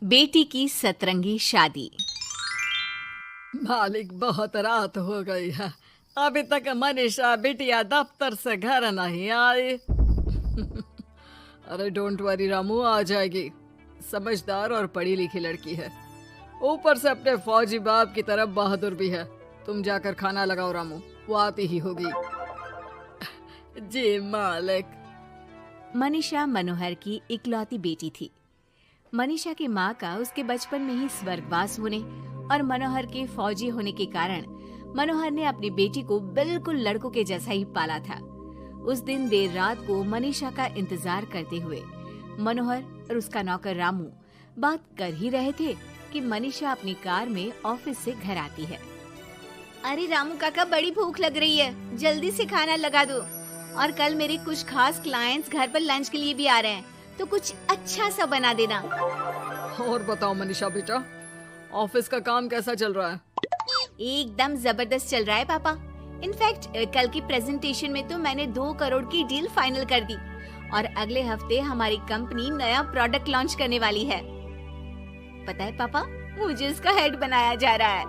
बेटी की सतरंगी शादी। मालिक, बहुत रात हो गई है। अभी तक मनीषा बिटिया दफ्तर से घर नहीं आई। अरे डोंट वरी रामू, आ जाएगी। समझदार और पढ़ी लिखी लड़की है, ऊपर से अपने फौजी बाप की तरफ बहादुर भी है। तुम जाकर खाना लगाओ रामू, वो आती ही होगी। जी मालिक। मनीषा मनोहर की इकलौती बेटी थी। मनीषा की माँ का उसके बचपन में ही स्वर्गवास होने और मनोहर के फौजी होने के कारण मनोहर ने अपनी बेटी को बिल्कुल लड़कों के जैसा ही पाला था। उस दिन देर रात को मनीषा का इंतजार करते हुए मनोहर और उसका नौकर रामू बात कर ही रहे थे कि मनीषा अपनी कार में ऑफिस से घर आती है। अरे रामू काका, बड़ी भूख लग रही है, जल्दी से खाना लगा दो। और कल मेरे कुछ खास क्लाइंट्स घर पर लंच के लिए भी आ रहे हैं, तो कुछ अच्छा सा बना देना। और बताओ मनीषा बेटा, ऑफिस का काम कैसा चल रहा है? एकदम जबरदस्त चल रहा है पापा। इनफैक्ट कल की प्रेजेंटेशन में तो मैंने 2 करोड़ की डील फाइनल कर दी और अगले हफ्ते हमारी कंपनी नया प्रोडक्ट लॉन्च करने वाली है। पता है पापा, मुझे इसका हेड बनाया जा रहा है।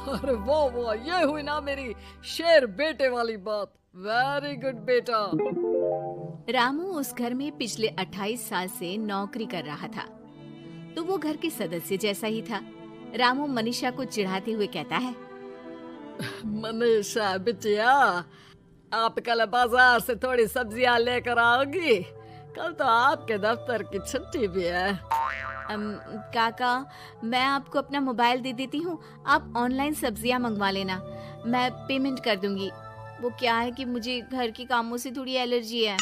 अरे वो ये हुई ना मेरी शेर बेटे वाली बात। वेरी गुड बेटा। रामू उस घर में पिछले 28 साल से नौकरी कर रहा था, तो वो घर के सदस्य जैसा ही था। रामू मनीषा को चिढ़ाते हुए कहता है, मनीषा बिटिया, आप कल बाजार से थोड़ी सब्जियां लेकर आओगी? कल तो आपके दफ्तर की छुट्टी भी है। काका, मैं आपको अपना मोबाइल दे देती हूँ, आप ऑनलाइन सब्जियां मंगवा लेना, मैं पेमेंट कर दूंगी। वो क्या है कि मुझे घर के कामों से थोड़ी एलर्जी है।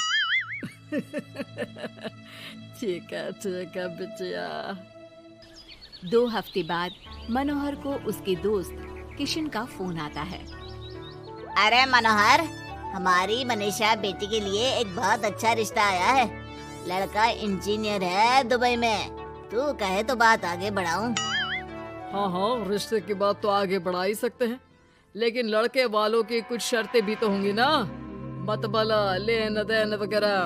ठीक है बिटिया। 2 हफ्ते बाद मनोहर को उसके दोस्त किशन का फोन आता है। अरे मनोहर, हमारी मनीषा बेटी के लिए एक बहुत अच्छा रिश्ता आया है। लड़का इंजीनियर है दुबई में। तू कहे तो बात आगे बढ़ाऊं? हाँ, रिश्ते की बात तो आगे बढ़ा ही सकते हैं, लेकिन लड़के वालों की कुछ शर्तें भी तो होंगी ना, मतबला लेन देन वगैरह।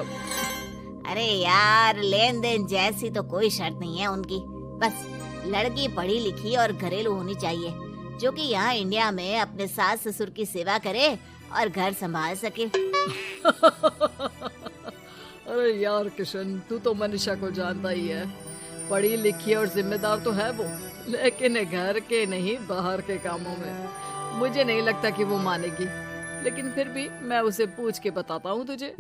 अरे यार, लेन देन जैसी तो कोई शर्त नहीं है उनकी। बस लड़की पढ़ी लिखी और घरेलू होनी चाहिए, जो कि यहाँ इंडिया में अपने सास ससुर की सेवा करे और घर संभाल सके। अरे यार किशन, तू तो मनीषा को जानता ही है। पढ़ी लिखी और जिम्मेदार तो है वो, लेकिन घर के नहीं बाहर के कामों में मुझे नहीं लगता कि वो मानेगी। लेकिन फिर भी मैं उसे पूछ के बताता हूँ तुझे।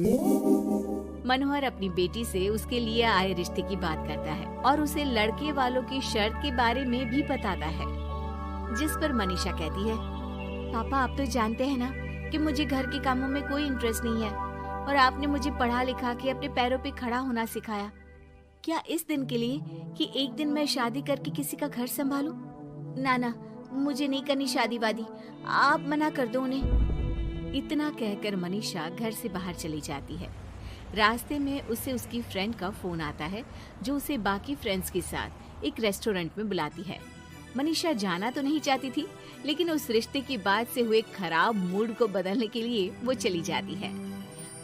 मनोहर अपनी बेटी से उसके लिए आए रिश्ते की बात करता है और उसे लड़के वालों की शर्त के बारे में भी बताता है, जिस पर मनीषा कहती है, पापा आप तो जानते हैं ना कि मुझे घर के कामों में कोई इंटरेस्ट नहीं है और आपने मुझे पढ़ा लिखा के अपने पैरों पे खड़ा होना सिखाया। क्या इस दिन के लिए कि एक दिन मैं शादी करके किसी का घर संभालूं? ना, मुझे नहीं करनी शादी वादी, आप मना कर दो उन्हें। इतना कहकर मनीषा घर से बाहर चली जाती है। रास्ते में उसे उसकी फ्रेंड का फोन आता है, जो उसे बाकी फ्रेंड्स के साथ एक रेस्टोरेंट में बुलाती है। मनीषा जाना तो नहीं चाहती थी, लेकिन उस रिश्ते की बात से हुए खराब मूड को बदलने के लिए वो चली जाती है।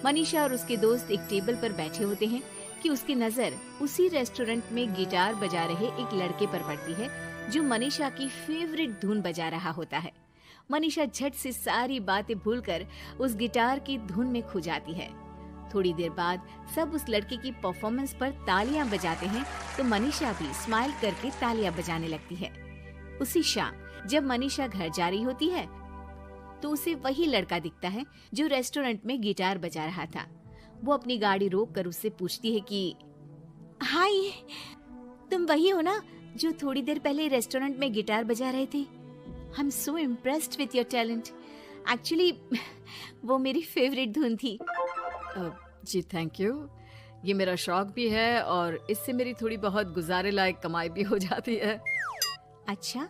मनीषा और उसके दोस्त एक टेबल पर बैठे होते हैं कि उसकी नजर उसी रेस्टोरेंट में गिटार बजा रहे एक लड़के पर पड़ती है, जो मनीषा की फेवरेट धुन बजा रहा होता है। मनीषा झट से सारी बातें भूलकर उस गिटार की धुन में खो जाती है। थोड़ी देर बाद सब उस लड़के की परफॉर्मेंस पर तालियां बजाते हैं, तो मनीषा भी स्माइल करके तालियां बजाने लगती है। उसी शाम जब मनीषा घर जा रही होती है, तो उसे वही लड़का दिखता है जो रेस्टोरेंट में गिटार बजा रहा था। वो अपनी गाड़ी रोककर उससे पूछती है कि हाय, तुम वही हो ना जो थोड़ी देर पहले रेस्टोरेंट में गिटार बजा रहे थे? I am so impressed with your talent. Actually वो मेरी फेवरेट धुन थी। जी थैंक यू। ये मेरा शौक भी है और इससे मेरी थोड़ी बहुत गुजारे लायक कमाई भी हो जाती है। अच्छा,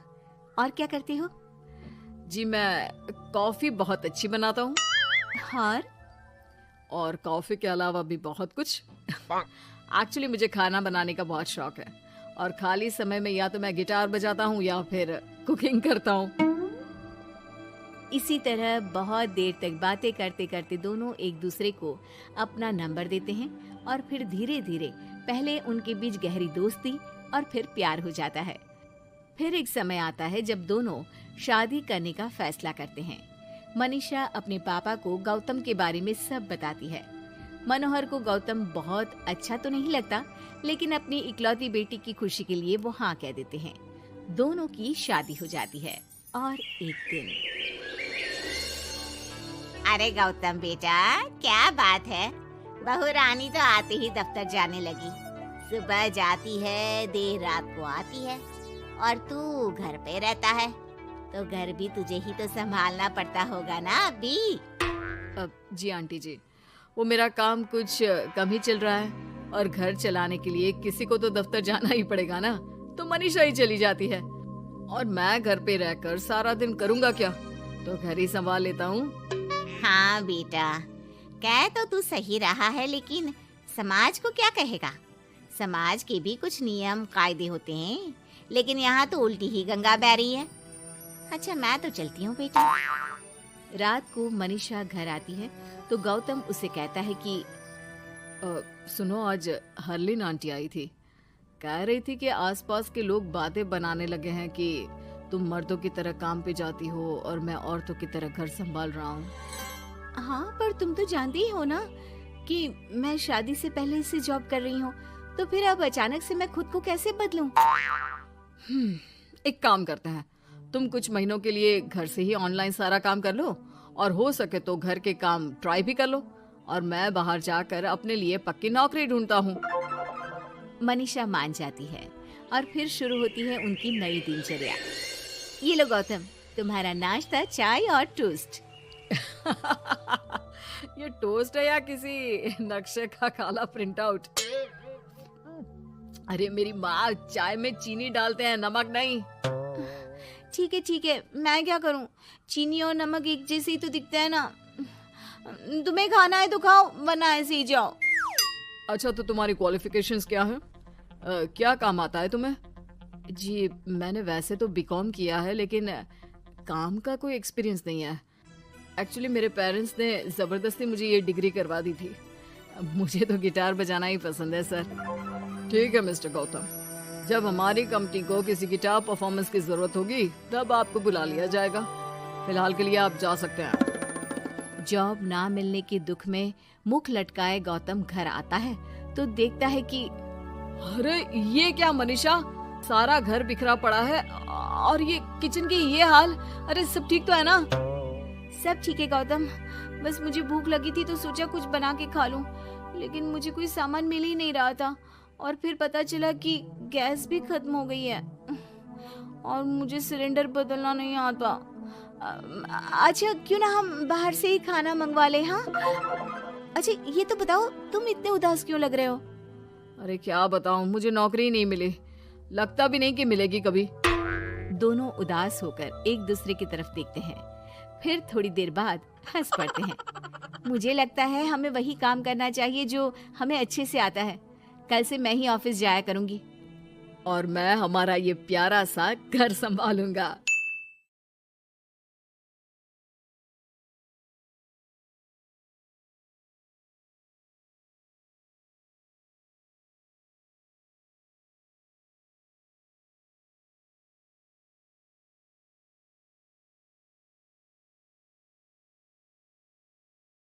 और क्या करते हो? जी मैं कॉफी बहुत अच्छी बनाता हूँ। और कॉफी के अलावा भी बहुत कुछ। एक्चुअली मुझे खाना बनाने का बहुत शौक है और खाली समय में या तो मैं गिटार बजाता हूँ या फिर कुकिंग करता हूँ। इसी तरह बहुत देर तक बातें करते करते दोनों एक दूसरे को अपना नंबर देते हैं और फिर धीरे धीरे पहले उनके बीच गहरी दोस्ती और फिर प्यार हो जाता है। फिर एक समय आता है जब दोनों शादी करने का फैसला करते हैं। मनीषा अपने पापा को गौतम के बारे में सब बताती है। मनोहर को गौतम बहुत अच्छा तो नहीं लगता, लेकिन अपनी इकलौती बेटी की खुशी के लिए वो हाँ कह देते हैं। दोनों की शादी हो जाती है और एक दिन, अरे गौतम बेटा, क्या बात है, बहू रानी तो आते ही दफ्तर जाने लगी। सुबह जाती है, देर रात को आती है, और तू घर पे रहता है, तो घर भी तुझे ही तो संभालना पड़ता होगा ना अभी। जी आंटी जी, वो मेरा काम कुछ कम ही चल रहा है, और घर चलाने के लिए किसी को तो दफ्तर जाना ही पड़ेगा ना, तो मनीषा ही चली जाती है, और मैं घर पे रहकर सारा दिन करूँगा क्या, तो घर ही संभाल लेता हूँ। हाँ बेटा, कह तो तू सही रहा है, लेकिन समाज को क्या कहेगा? समाज के भी कुछ नियम कायदे होते हैं, लेकिन यहाँ तो उल्टी ही गंगा बह रही है। अच्छा, मैं तो चलती हूँ बेटा। रात को मनीषा घर आती है तो गौतम उसे कहता है कि सुनो, आज हरलीन आंटी आई थी, कह रही थी कि आसपास के लोग बातें बनाने लगे हैं कि तुम मर्दों की तरह काम पे जाती हो और मैं औरतों की तरह घर संभाल रहा हूँ। हाँ, पर तुम तो जानती ही हो ना कि मैं शादी से पहले से जॉब कर रही हूँ, तो फिर अब अचानक से मैं खुद को कैसे बदलूं? एक काम करते हैं, तुम कुछ महीनों के लिए घर से ही ऑनलाइन सारा काम कर लो, और हो सके तो घर के काम ट्राई भी कर लो, और मैं बाहर जाकर अपने लिए पक्की नौकरी ढूंढता हूँ। मनीषा मान जाती है और फिर शुरू होती है उनकी नई दिनचर्या। ये लो गौतम, तुम्हारा नाश्ता, चाय और टोस्ट। ये टोस्ट है या किसी नक्शे का काला प्रिंट आउट? अरे मेरी माँ, चाय में चीनी डालते हैं, नमक नहीं। ठीक है, मैं क्या करूं? चीनी और नमक एक जैसे ही तो दिखता है ना। तुम्हें खाना है तो खाओ, वरना ऐसे ही जाओ। अच्छा, तो तुम्हारी क्वालिफिकेशंस क्या है? क्या काम आता है तुम्हें? जी, मैंने वैसे तो बीकॉम किया है, लेकिन काम का कोई एक्सपीरियंस नहीं है। एक्चुअली मेरे पेरेंट्स ने ज़बरदस्ती मुझे ये डिग्री करवा दी थी। मुझे तो गिटार बजाना ही पसंद है सर। ठीक है मिस्टर गौतम, जब हमारी कंपनी को किसी गिटार परफॉर्मेंस की जरूरत होगी तब आपको बुला लिया जाएगा। फिलहाल के लिए आप जा सकते हैं। जॉब ना मिलने के दुख में मुख लटकाए गौतम घर आता है तो देखता है कि अरे ये क्या मनीषा, सारा घर बिखरा पड़ा है, और ये किचन की ये हाल। अरे सब ठीक तो है ना? सब ठीक है गौतम, बस मुझे भूख लगी थी तो सोचा कुछ बना के खा लूं, लेकिन मुझे कोई सामान मिल ही नहीं रहा था, और फिर पता चला कि गैस भी खत्म हो गई है और मुझे सिलेंडर बदलना नहीं आता। अच्छा, क्यों ना हम बाहर से ही खाना मंगवा ले? हाँ, अच्छा ये तो बताओ, तुम इतने उदास क्यों लग रहे हो? अरे क्या बताऊं, मुझे नौकरी नहीं मिली, लगता भी नहीं कि मिलेगी कभी। दोनों उदास होकर एक दूसरे की तरफ देखते हैं, फिर थोड़ी देर बाद हंस पड़ते हैं। मुझे लगता है हमें वही काम करना चाहिए जो हमें अच्छे से आता है। कल से मैं ही ऑफिस जाया करूंगी। और मैं हमारा ये प्यारा सा घर संभालूंगा।